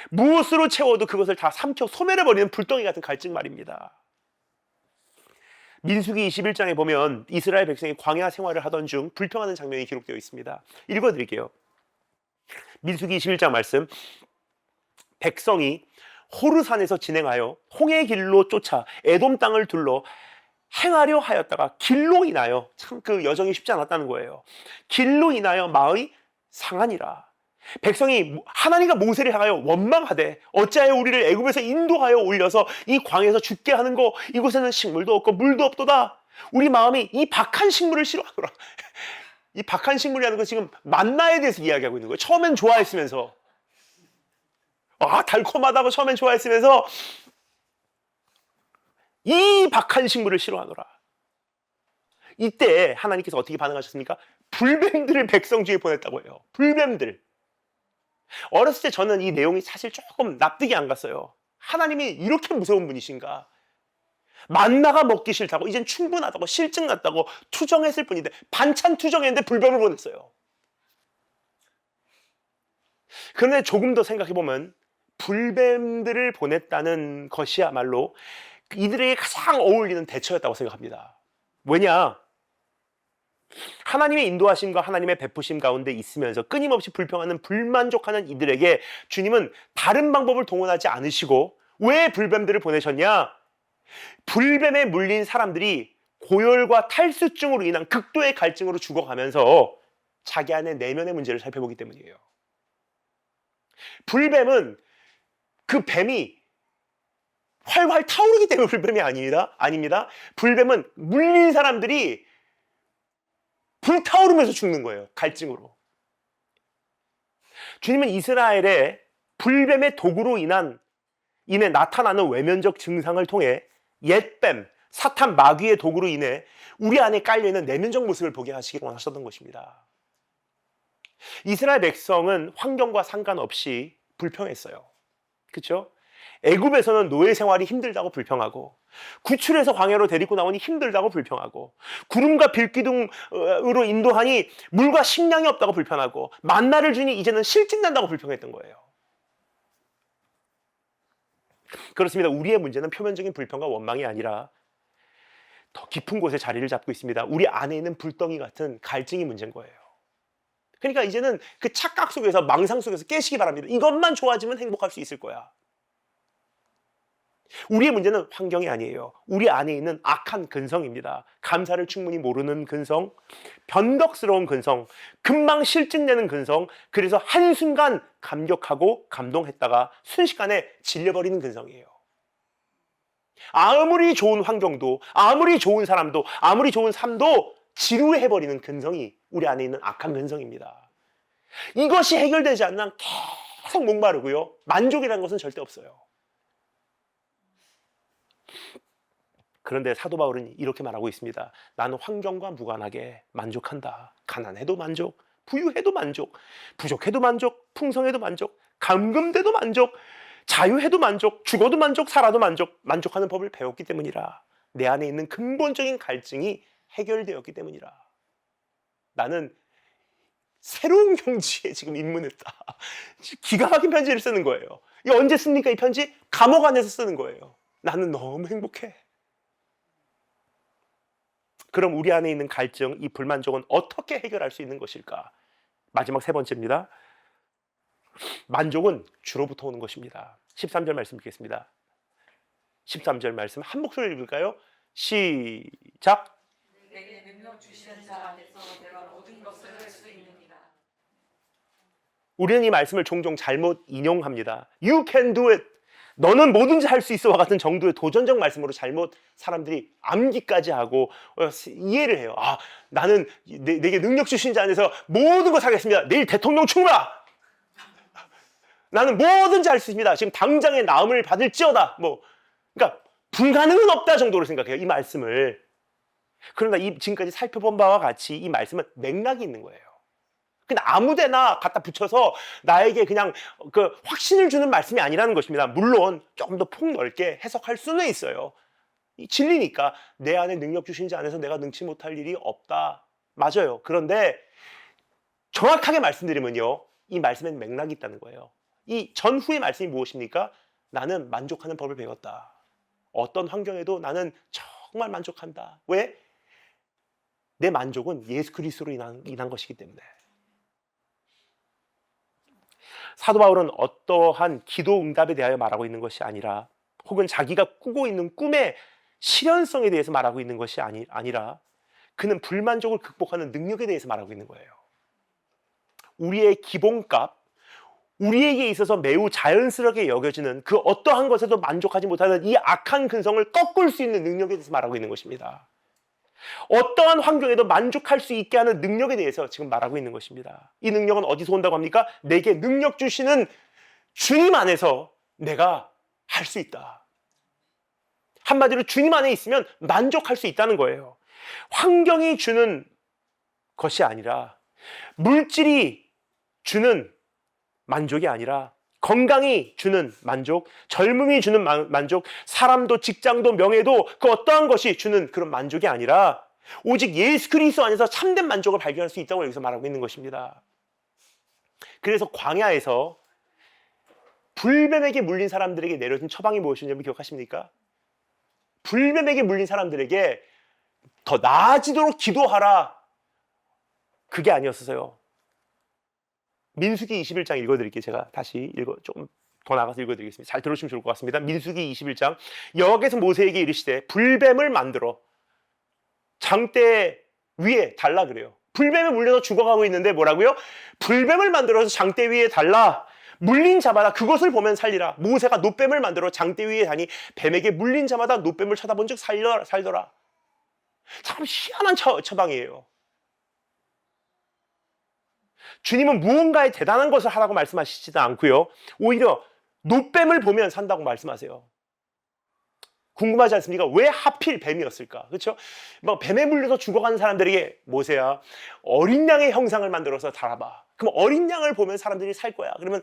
무엇으로 채워도 그것을 다 삼켜 소멸해버리는 불덩이 같은 갈증 말입니다. 민수기 21장에 보면 이스라엘 백성이 광야 생활을 하던 중 불평하는 장면이 기록되어 있습니다. 읽어드릴게요. 민수기 21장 말씀. 백성이 호르산에서 진행하여 홍해 길로 쫓아 에돔 땅을 둘러 행하려 하였다가 길로 인하여, 참 그 여정이 쉽지 않았다는 거예요. 길로 인하여 마음이 상하니라. 백성이 하나님과 모세를 향하여 원망하되 어찌하여 우리를 애굽에서 인도하여 올려서 이 광야에서 죽게 하는 거, 이곳에는 식물도 없고 물도 없도다. 우리 마음이 이 박한 식물을 싫어하노라. 이 박한 식물이라는 건 지금 만나에 대해서 이야기하고 있는 거예요. 처음엔 좋아했으면서, 달콤하다고 처음엔 좋아했으면서 이 박한 식물을 싫어하노라. 이때 하나님께서 어떻게 반응하셨습니까? 불뱀들을 백성 중에 보냈다고 해요. 불뱀들. 어렸을 때 저는 이 내용이 사실 조금 납득이 안 갔어요. 하나님이 이렇게 무서운 분이신가? 만나가 먹기 싫다고, 이젠 충분하다고, 실증 났다고 투정했을 뿐인데, 반찬 투정했는데 불뱀을 보냈어요. 그런데 조금 더 생각해보면 불뱀들을 보냈다는 것이야말로 이들에게 가장 어울리는 대처였다고 생각합니다. 왜냐? 하나님의 인도하심과 하나님의 베푸심 가운데 있으면서 끊임없이 불평하는, 불만족하는 이들에게 주님은 다른 방법을 동원하지 않으시고 왜 불뱀들을 보내셨냐? 불뱀에 물린 사람들이 고열과 탈수증으로 인한 극도의 갈증으로 죽어가면서 자기 안에 내면의 문제를 살펴보기 때문이에요. 불뱀은 그 뱀이 활활 타오르기 때문에 불뱀이 아닙니다. 불뱀은 물린 사람들이 불타오르면서 죽는 거예요. 갈증으로. 주님은 이스라엘의 불뱀의 독으로 인해 나타나는 외면적 증상을 통해 옛뱀, 사탄 마귀의 독으로 인해 우리 안에 깔려있는 내면적 모습을 보게 하시기를 원하셨던 것입니다. 이스라엘 백성은 환경과 상관없이 불평했어요. 그렇죠? 애굽에서는 노예 생활이 힘들다고 불평하고, 구출해서 광야로 데리고 나오니 힘들다고 불평하고, 구름과 빌기둥으로 인도하니 물과 식량이 없다고 불평하고, 만나를 주니 이제는 실증난다고 불평했던 거예요. 그렇습니다. 우리의 문제는 표면적인 불평과 원망이 아니라 더 깊은 곳에 자리를 잡고 있습니다. 우리 안에 있는 불덩이 같은 갈증이 문제인 거예요. 그러니까 이제는 그 착각 속에서, 망상 속에서 깨시기 바랍니다. 이것만 좋아지면 행복할 수 있을 거야. 우리의 문제는 환경이 아니에요. 우리 안에 있는 악한 근성입니다. 감사를 충분히 모르는 근성, 변덕스러운 근성, 금방 실증내는 근성, 그래서 한순간 감격하고 감동했다가 순식간에 질려버리는 근성이에요. 아무리 좋은 환경도, 아무리 좋은 사람도, 아무리 좋은 삶도 지루해버리는 근성이 우리 안에 있는 악한 근성입니다. 이것이 해결되지 않는 계속 목마르고요. 만족이라는 것은 절대 없어요. 그런데 사도 바울은 이렇게 말하고 있습니다. 나는 환경과 무관하게 만족한다. 가난해도 만족, 부유해도 만족, 부족해도 만족, 풍성해도 만족, 감금돼도 만족, 자유해도 만족, 죽어도 만족, 살아도 만족. 만족하는 법을 배웠기 때문이라. 내 안에 있는 근본적인 갈증이 해결되었기 때문이라. 나는 새로운 경지에 지금 입문했다. 기가 막힌 편지를 쓰는 거예요. 이 언제 씁니까? 이 편지? 감옥 안에서 쓰는 거예요. 나는 너무 행복해. 그럼 우리 안에 있는 갈증, 이 불만족은 어떻게 해결할 수 있는 것일까? 마지막 세 번째입니다. 만족은 주로부터 오는 것입니다. 13절 말씀 읽겠습니다. 13절 말씀 한 목소리로 읽을까요? 시작. 내게 능력 주시는 자 안에서 내가 모든 것을 할 수 있느니라. 우리는 이 말씀을 종종 잘못 인용합니다. You can do it. 너는 뭐든지 할 수 있어와 같은 정도의 도전적 말씀으로 잘못 사람들이 암기까지 하고 이해를 해요. 아, 나는 내게 능력 주신 자 안에서 모든 것 하겠습니다. 내일 대통령 충마. 나는 뭐든지 할 수 있습니다. 지금 당장의 나음을 받을지어다. 그러니까 불가능은 없다 정도로 생각해요. 이 말씀을. 그러나 지금까지 살펴본 바와 같이 이 말씀은 맥락이 있는 거예요. 그냥 아무데나 갖다 붙여서 나에게 그냥 그 확신을 주는 말씀이 아니라는 것입니다. 물론 조금 더 폭넓게 해석할 수는 있어요. 이 진리니까 내 안에 능력 주신 자 안에서 내가 능치 못할 일이 없다. 맞아요. 그런데 정확하게 말씀드리면요, 이 말씀엔 맥락이 있다는 거예요. 이 전후의 말씀이 무엇입니까? 나는 만족하는 법을 배웠다. 어떤 환경에도 나는 정말 만족한다. 왜? 내 만족은 예수 그리스도로 인한 것이기 때문에. 사도 바울은 어떠한 기도 응답에 대하여 말하고 있는 것이 아니라, 혹은 자기가 꾸고 있는 꿈의 실현성에 대해서 말하고 있는 것이 아니라 그는 불만족을 극복하는 능력에 대해서 말하고 있는 거예요. 우리의 기본값, 우리에게 있어서 매우 자연스럽게 여겨지는 그 어떠한 것에도 만족하지 못하는 이 악한 근성을 꺾을 수 있는 능력에 대해서 말하고 있는 것입니다. 어떠한 환경에도 만족할 수 있게 하는 능력에 대해서 지금 말하고 있는 것입니다. 이 능력은 어디서 온다고 합니까? 내게 능력 주시는 주님 안에서 내가 할 수 있다. 한마디로 주님 안에 있으면 만족할 수 있다는 거예요. 환경이 주는 것이 아니라, 물질이 주는 만족이 아니라 건강이 주는 만족, 젊음이 주는 만족, 사람도 직장도 명예도 그 어떠한 것이 주는 그런 만족이 아니라 오직 예수 그리스도 안에서 참된 만족을 발견할 수 있다고 여기서 말하고 있는 것입니다. 그래서 광야에서 불뱀에게 물린 사람들에게 내려진 처방이 무엇이었냐면 기억하십니까? 불뱀에게 물린 사람들에게 더 나아지도록 기도하라. 그게 아니었어요. 민수기 21장 읽어드릴게요. 제가 다시 조금 더 나가서 읽어드리겠습니다. 잘 들으시면 좋을 것 같습니다. 민수기 21장 여호와께서 모세에게 이르시되 불뱀을 만들어 장대 위에 달라 그래요. 불뱀에 물려서 죽어가고 있는데 뭐라고요? 불뱀을 만들어서 장대 위에 달라. 물린 자마다 그것을 보면 살리라. 모세가 놋뱀을 만들어 장대 위에 다니 뱀에게 물린 자마다 놋뱀을 쳐다본 즉 살더라. 참 희한한 처방이에요. 주님은 무언가의 대단한 것을 하라고 말씀하시지도 않고요. 오히려 놋뱀을 보면 산다고 말씀하세요. 궁금하지 않습니까? 왜 하필 뱀이었을까? 그렇죠? 막 뱀에 물려서 죽어가는 사람들에게 모세야 어린 양의 형상을 만들어서 달아봐. 그럼 어린 양을 보면 사람들이 살 거야. 그러면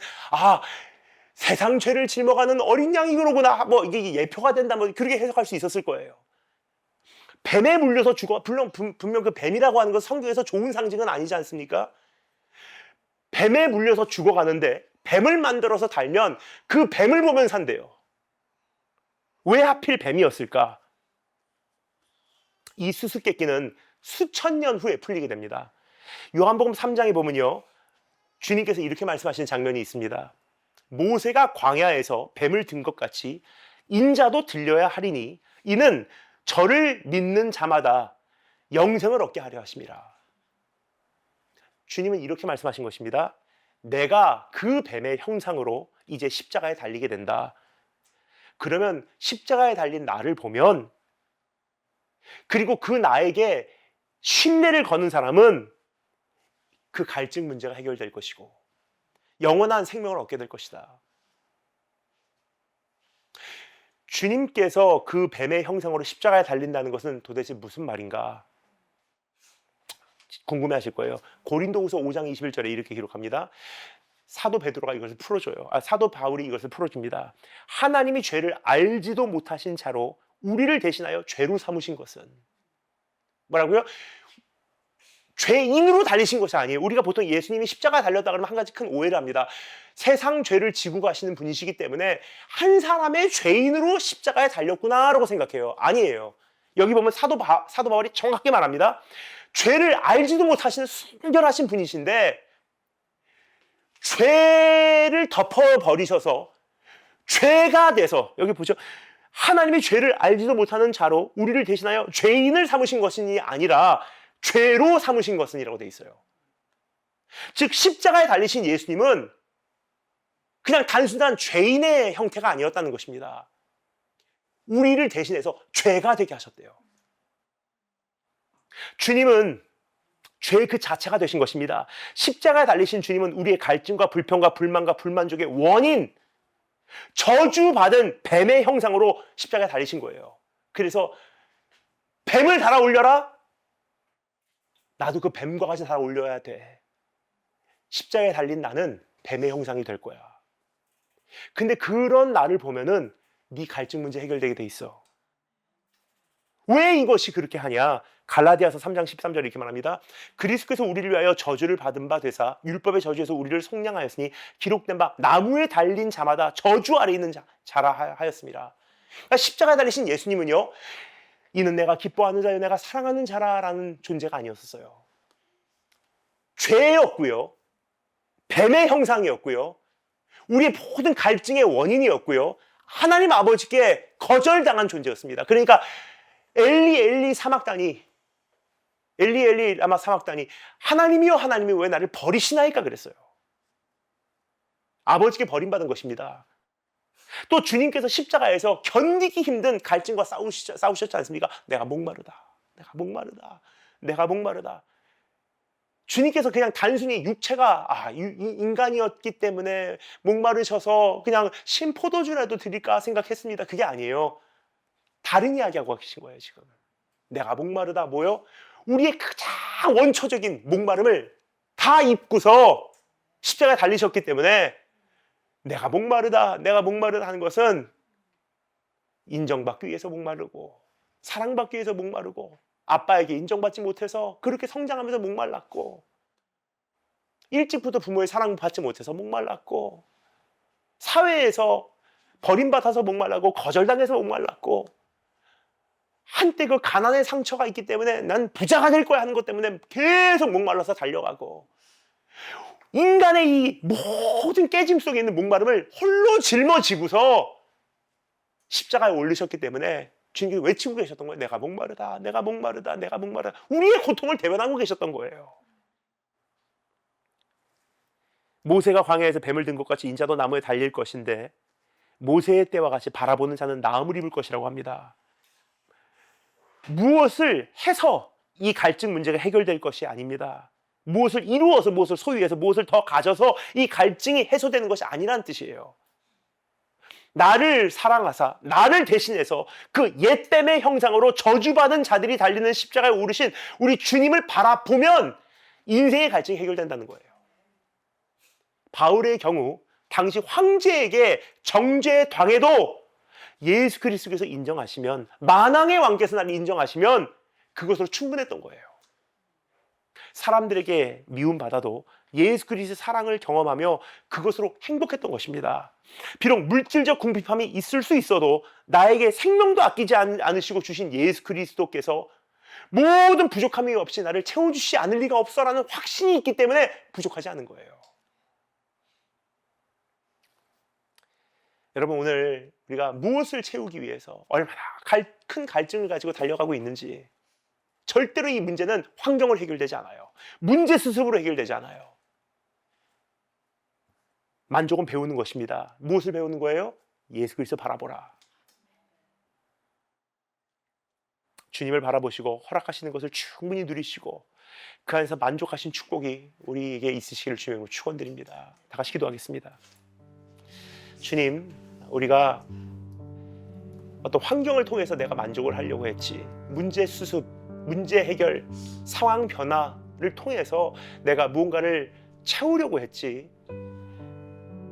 세상 죄를 짊어가는 어린 양이 그러구나. 뭐 이게 예표가 된다. 뭐 그렇게 해석할 수 있었을 거예요. 뱀에 물려서 분명 그 뱀이라고 하는 건 성경에서 좋은 상징은 아니지 않습니까? 뱀에 물려서 죽어가는데 뱀을 만들어서 달면 그 뱀을 보면 산대요. 왜 하필 뱀이었을까? 이 수수께끼는 수천 년 후에 풀리게 됩니다. 요한복음 3장에 보면요, 주님께서 이렇게 말씀하시는 장면이 있습니다. 모세가 광야에서 뱀을 든 것 같이 인자도 들려야 하리니 이는 저를 믿는 자마다 영생을 얻게 하려 하심이라. 주님은 이렇게 말씀하신 것입니다. 내가 그 뱀의 형상으로 이제 십자가에 달리게 된다. 그러면 십자가에 달린 나를 보면, 그리고 그 나에게 신뢰를 거는 사람은 그 갈증 문제가 해결될 것이고 영원한 생명을 얻게 될 것이다. 주님께서 그 뱀의 형상으로 십자가에 달린다는 것은 도대체 무슨 말인가? 궁금해하실 거예요. 고린도후서 5장 21절에 이렇게 기록합니다. 사도 베드로가 이것을 풀어줘요. 사도 바울이 이것을 풀어줍니다. 하나님이 죄를 알지도 못하신 자로 우리를 대신하여 죄로 삼으신 것은, 뭐라고요? 죄인으로 달리신 것이 아니에요. 우리가 보통 예수님이 십자가에 달렸다 그러면 한 가지 큰 오해를 합니다. 세상 죄를 지고 가시는 분이시기 때문에 한 사람의 죄인으로 십자가에 달렸구나라고 생각해요. 아니에요. 여기 보면 사도 바울이 정확하게 말합니다. 죄를 알지도 못하시는 순결하신 분이신데 죄를 덮어버리셔서 죄가 돼서, 여기 보죠. 하나님이 죄를 알지도 못하는 자로 우리를 대신하여 죄인을 삼으신 것이 아니라 죄로 삼으신 것이라고 되어 있어요. 즉 십자가에 달리신 예수님은 그냥 단순한 죄인의 형태가 아니었다는 것입니다. 우리를 대신해서 죄가 되게 하셨대요. 주님은 죄 그 자체가 되신 것입니다. 십자가에 달리신 주님은 우리의 갈증과 불평과 불만과 불만족의 원인, 저주받은 뱀의 형상으로 십자가에 달리신 거예요. 그래서 뱀을 달아 올려라? 나도 그 뱀과 같이 달아 올려야 돼. 십자가에 달린 나는 뱀의 형상이 될 거야. 근데 그런 나를 보면은 네 갈증 문제 해결되게 돼 있어. 왜 이것이 그렇게 하냐? 갈라디아서 3장 13절에 이렇게 말합니다. 그리스도께서 우리를 위하여 저주를 받은 바 되사 율법의 저주에서 우리를 속량하였으니 기록된 바 나무에 달린 자마다 저주 아래 있는 자라 하였습니다. 그러니까 십자가에 달리신 예수님은요, 이는 내가 기뻐하는 자요 내가 사랑하는 자라라는 존재가 아니었어요. 죄였고요, 뱀의 형상이었고요, 우리의 모든 갈증의 원인이었고요, 하나님 아버지께 거절당한 존재였습니다. 그러니까 엘리 엘리 사막다니, 엘리 엘리 라마 사막다니, 하나님이여 하나님이 왜 나를 버리시나이까 그랬어요. 아버지께 버림받은 것입니다. 또 주님께서 십자가에서 견디기 힘든 갈증과 싸우셨지 않습니까? 내가 목마르다, 내가 목마르다, 내가 목마르다. 주님께서 그냥 단순히 육체가 인간이었기 때문에 목마르셔서 그냥 신포도주라도 드릴까 생각했습니다. 그게 아니에요. 다른 이야기하고 계신 거예요. 지금 내가 목마르다 뭐요? 우리의 가장 원초적인 목마름을 다 입고서 십자가에 달리셨기 때문에 내가 목마르다, 내가 목마르다 하는 것은 인정받기 위해서 목마르고 사랑받기 위해서 목마르고 아빠에게 인정받지 못해서 그렇게 성장하면서 목말랐고 일찍부터 부모의 사랑받지 못해서 목말랐고 사회에서 버림받아서 목말랐고 거절당해서 목말랐고 한때 그 가난의 상처가 있기 때문에 난 부자가 될 거야 하는 것 때문에 계속 목말라서 달려가고 인간의 이 모든 깨짐 속에 있는 목마름을 홀로 짊어지고서 십자가에 올리셨기 때문에 주님께서 외치고 계셨던 거예요. 내가 목마르다, 내가 목마르다, 내가 목마르다. 우리의 고통을 대변하고 계셨던 거예요. 모세가 광야에서 뱀을 든 것 같이 인자도 나무에 달릴 것인데 모세의 때와 같이 바라보는 자는 나음을 입을 것이라고 합니다. 무엇을 해서 이 갈증 문제가 해결될 것이 아닙니다. 무엇을 이루어서, 무엇을 소유해서, 무엇을 더 가져서 이 갈증이 해소되는 것이 아니라는 뜻이에요. 나를 사랑하사 나를 대신해서 그 옛됨의 형상으로 저주받은 자들이 달리는 십자가에 오르신 우리 주님을 바라보면 인생의 갈증이 해결된다는 거예요. 바울의 경우 당시 황제에게 정죄당해도 예수 그리스도께서 인정하시면, 만왕의 왕께서 나를 인정하시면 그것으로 충분했던 거예요. 사람들에게 미움받아도 예수 그리스도의 사랑을 경험하며 그것으로 행복했던 것입니다. 비록 물질적 궁핍함이 있을 수 있어도 나에게 생명도 아끼지 않으시고 주신 예수 그리스도께서 모든 부족함이 없이 나를 채워주시지 않을 리가 없어라는 확신이 있기 때문에 부족하지 않은 거예요. 여러분, 오늘 우리가 무엇을 채우기 위해서 얼마나 큰 갈증을 가지고 달려가고 있는지, 절대로 이 문제는 환경으로 해결되지 않아요. 문제 수습으로 해결되지 않아요. 만족은 배우는 것입니다. 무엇을 배우는 거예요? 예수 그리스도 바라보라. 주님을 바라보시고 허락하시는 것을 충분히 누리시고 그 안에서 만족하신 축복이 우리에게 있으시기를 주님으로 축원드립니다. 다 같이 기도하겠습니다. 주님, 우리가 어떤 환경을 통해서 내가 만족을 하려고 했지, 문제 수습, 문제 해결, 상황 변화를 통해서 내가 무언가를 채우려고 했지,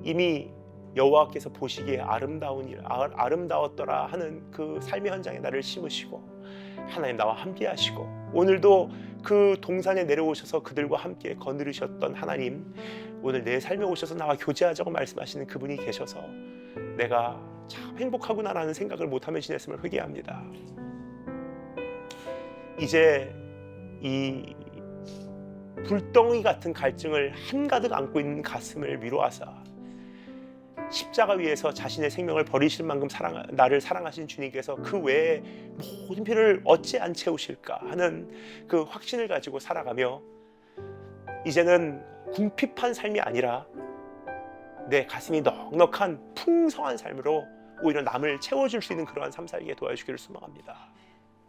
이미 여호와께서 보시기에 아름다웠더라 하는 그 삶의 현장에 나를 심으시고 하나님 나와 함께 하시고, 오늘도 그 동산에 내려오셔서 그들과 함께 거느리셨던 하나님, 오늘 내 삶에 오셔서 나와 교제하자고 말씀하시는 그분이 계셔서 내가 참 행복하구나라는 생각을 못하며 지냈음을 회개합니다. 이제 이 불덩이 같은 갈증을 한가득 안고 있는 가슴을 위로하사 십자가 위에서 자신의 생명을 버리실 만큼 나를 사랑하신 주님께서 그 외에 모든 필요를 어찌 안 채우실까 하는 그 확신을 가지고 살아가며, 이제는 궁핍한 삶이 아니라 내 가슴이 넉넉한 풍성한 삶으로 오히려 남을 채워줄 수 있는 그러한 삶 살기에 도와주기를 소망합니다.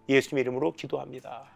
예수님의 이름으로 기도합니다.